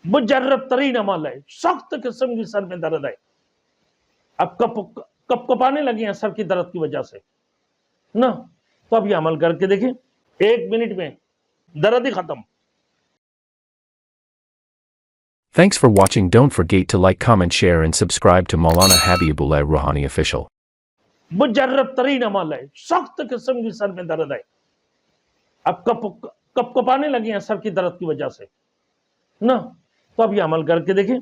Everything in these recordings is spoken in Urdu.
مجرب ترین عمل ہے، سخت قسم کی سر میں درد ہے، اب کپ کپانے لگے ہیں سر کی درد کی وجہ سے نا، تو اب یہ عمل کر کے دیکھیں، 1 منٹ میں درد ہی ختم۔ Thanks for watching. Don't forget to like, comment, share and subscribe to Maulana Habibullah Rohani Official. مجرب ترین عمل ہے، سخت قسم کی سر میں درد ہے، اب کپ کپانے لگے ہیں سر کی درد کی وجہ سے نا، تو اب یہ عمل کر کے دیکھیں،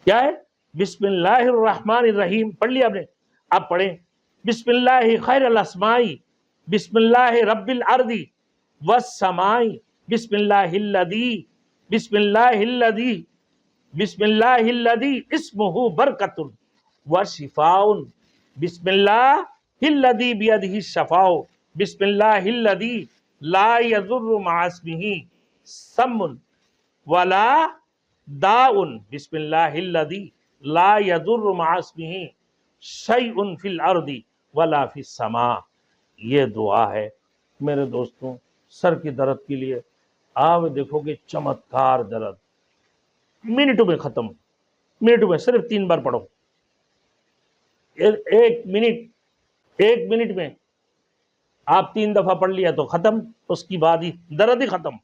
کیا ہے؟ بسم اللہ الرحمن الرحیم پڑھ لیا آپ نے، آپ پڑھیں بسم اللہ خیر الاسماء، بسم اللہ رب الارض والسماء، بسم اللہ الذی، بسم اللہ الذی، بسم اللہ الذی اسمہ برکۃ وشفاء، بسم اللہ الذی بیدہ الشفاء، بسم اللہ الذی لا یضر مع اسمہ سم ولا داء، بسم اللہ الذی لا یضر مع اسمہ شیء فی الارض ولا فی السماء۔ یہ دعا ہے میرے دوستوں سر کی درد کے لیے، آپ دیکھو گے چمتکار درد منٹوں میں ختم، منٹوں میں صرف 3 بار پڑھو، 1 منٹ میں آپ 3 دفعہ پڑھ لیا تو ختم، اس کی بعد ہی درد ہی ختم۔